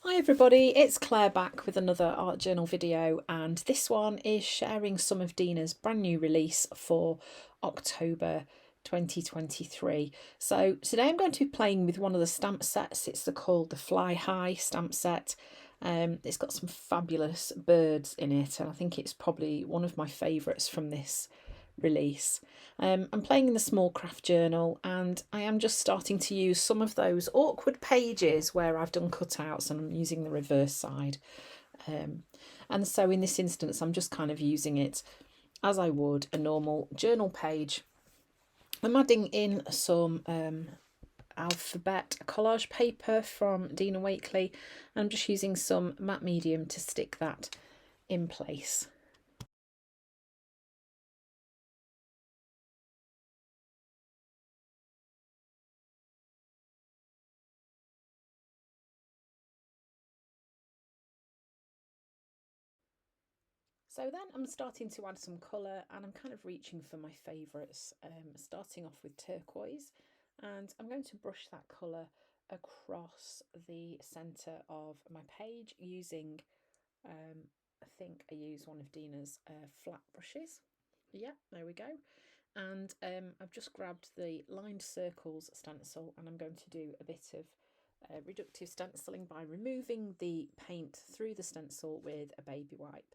Hi everybody, it's Claire back with another art journal video, and this one is sharing some of Dina's brand new release for October 2023. So today I'm going to be playing with one of the stamp sets. It's called the Fly High stamp set. It's got some fabulous birds in it, and I think it's probably one of my favourites from this release. I'm playing in the small craft journal, and I am just starting to use some of those awkward pages where I've done cutouts and I'm using the reverse side. And so in this instance, I'm just kind of using it as I would a normal journal page. I'm adding in some alphabet collage paper from Dina Wakley, and I'm just using some matte medium to stick that in place. So then I'm starting to add some colour, and I'm kind of reaching for my favourites, starting off with turquoise, and I'm going to brush that colour across the centre of my page using, I think I use one of Dina's flat brushes. Yeah, there we go. And I've just grabbed the lined circles stencil, and I'm going to do a bit of reductive stenciling by removing the paint through the stencil with a baby wipe.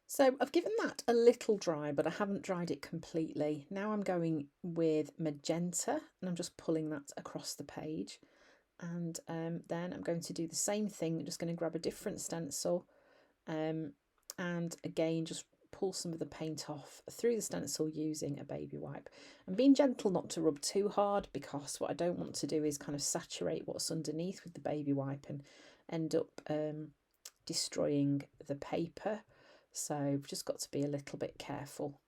So I've given that a little dry, but I haven't dried it completely. Now I'm going with magenta, and I'm just pulling that across the page. And then I'm going to do the same thing. I'm just going to grab a different stencil, and again just pull some of the paint off through the stencil using a baby wipe. And being gentle not to rub too hard, because what I don't want to do is kind of saturate what's underneath with the baby wipe and end up destroying the paper. So you've just got to be a little bit careful.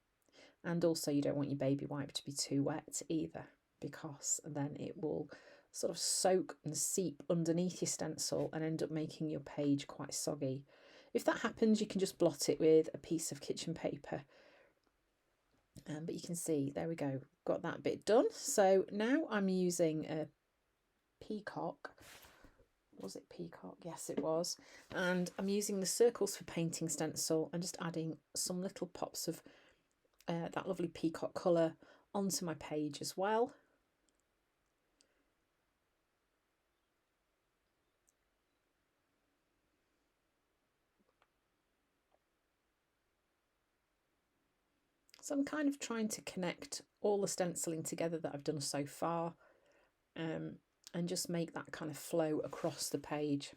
And also you don't want your baby wipe to be too wet either, because then it will sort of soak and seep underneath your stencil and end up making your page quite soggy. If that happens, you can just blot it with a piece of kitchen paper. But you can see, there we go, got that bit done. So now I'm using a peacock. Was it peacock? Yes, it was. And I'm using the circles for painting stencil and just adding some little pops of that lovely peacock colour onto my page as well. So I'm kind of trying to connect all the stenciling together that I've done so far, and just make that kind of flow across the page.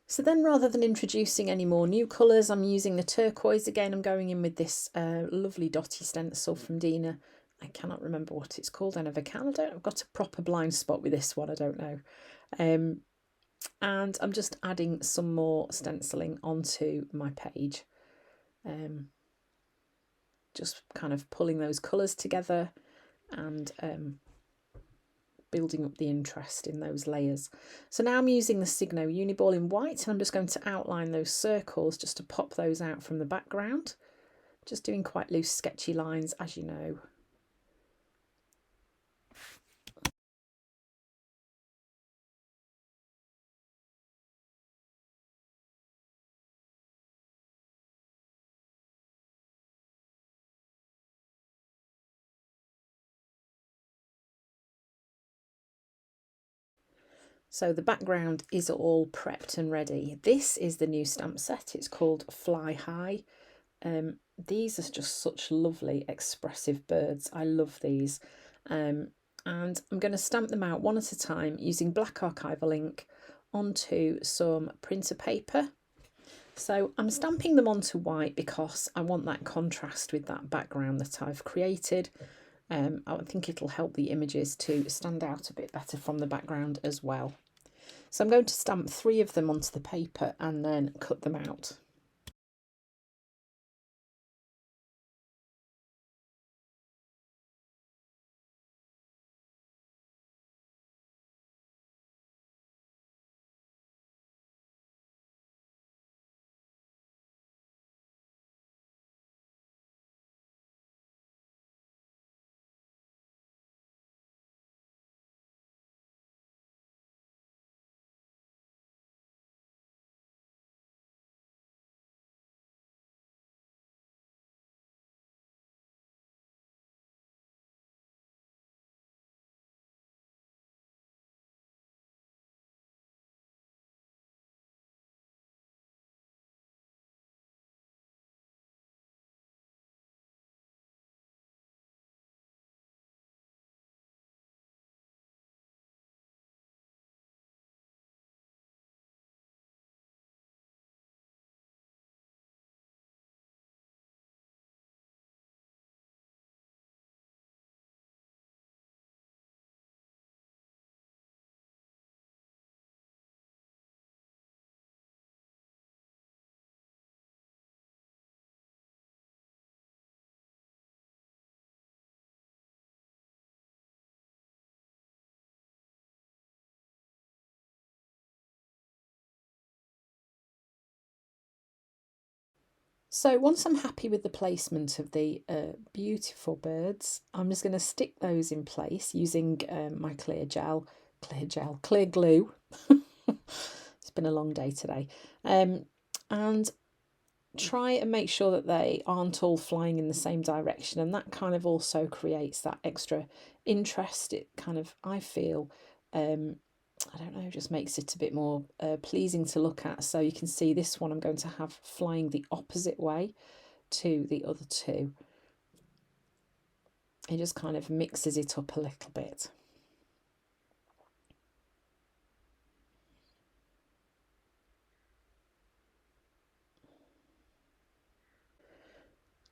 So then, rather than introducing any more new colours, I'm using the turquoise again. I'm going in with this lovely dotty stencil from Dina. I cannot remember what it's called. I never can. I've got a proper blind spot with this one. I don't know. And I'm just adding some more stenciling onto my page. Just kind of pulling those colours together and building up the interest in those layers. So now I'm using the Signo Uniball in white, and I'm just going to outline those circles just to pop those out from the background. Just doing quite loose sketchy lines, as you know. So the background is all prepped and ready. This is the new stamp set. It's called Fly High. These are just such lovely expressive birds. I love these. And I'm going to stamp them out one at a time using black archival ink onto some printer paper. So I'm stamping them onto white because I want that contrast with that background that I've created. I think it'll help the images to stand out a bit better from the background as well. So I'm going to stamp 3 of them onto the paper and then cut them out. So once I'm happy with the placement of the beautiful birds, I'm just going to stick those in place using my clear glue. It's been a long day today. And try and make sure that they aren't all flying in the same direction, and that kind of also creates that extra interest. It kind of, I feel, I don't know, just makes it a bit more pleasing to look at. So you can see this one I'm going to have flying the opposite way to the other 2. It just kind of mixes it up a little bit.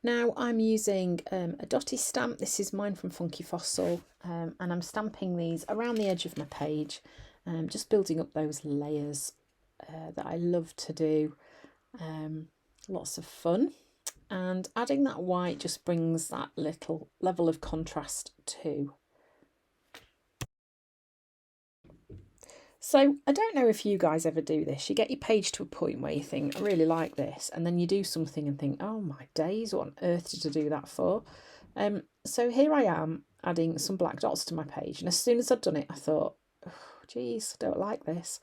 Now I'm using a dotty stamp. This is mine from Funky Fossil, and I'm stamping these around the edge of my page, just building up those layers that I love to do. Lots of fun, and adding that white just brings that little level of contrast too. So I don't know if you guys ever do this. You get your page to a point where you think, I really like this, and then you do something and think, oh my days, what on earth did I do that for? So here I am adding some black dots to my page, and as soon as I'd done it, I thought, oh, geez, I don't like this.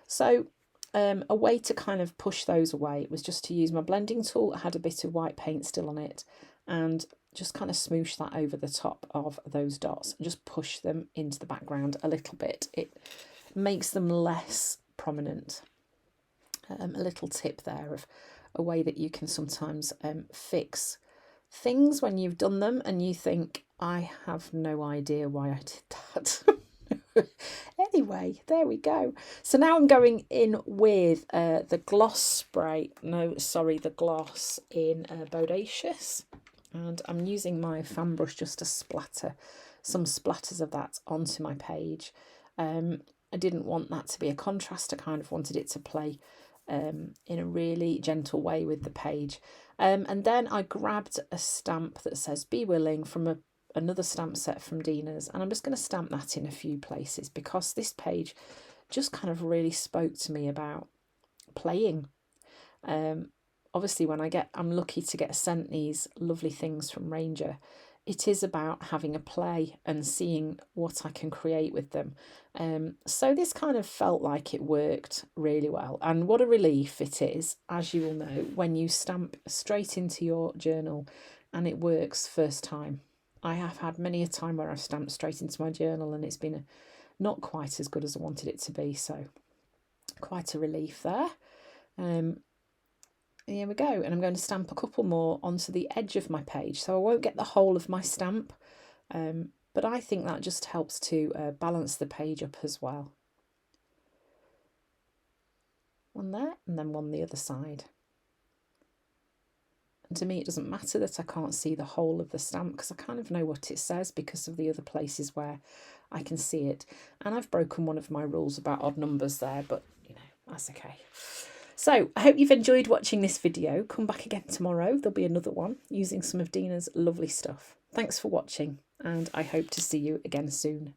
So a way to kind of push those away was just to use my blending tool. I had a bit of white paint still on it, and just kind of smoosh that over the top of those dots and just push them into the background a little bit. It makes them less prominent. A little tip there of a way that you can sometimes fix things when you've done them and you think, I have no idea why I did that. Anyway, there we go. So now I'm going in with the gloss spray. No, sorry, the gloss in Bodacious. And I'm using my fan brush just to splatter some splatters of that onto my page. I didn't want that to be a contrast. I kind of wanted it to play in a really gentle way with the page. And then I grabbed a stamp that says Be Willing from another stamp set from Dina's, and I'm just going to stamp that in a few places because this page just kind of really spoke to me about playing. Obviously when I'm lucky to get sent these lovely things from Ranger, it is about having a play and seeing what I can create with them. So this kind of felt like it worked really well. And what a relief it is, as you will know, when you stamp straight into your journal and it works first time. I have had many a time where I've stamped straight into my journal and it's been not quite as good as I wanted it to be, so quite a relief there. Here we go, and I'm going to stamp a couple more onto the edge of my page, so I won't get the whole of my stamp, but I think that just helps to balance the page up as well. One there, and then one the other side. And to me it doesn't matter that I can't see the whole of the stamp, because I kind of know what it says because of the other places where I can see it. And I've broken one of my rules about odd numbers there, but you know, that's okay. So I hope you've enjoyed watching this video. Come back again tomorrow. There'll be another one using some of Dina's lovely stuff. Thanks for watching, and I hope to see you again soon.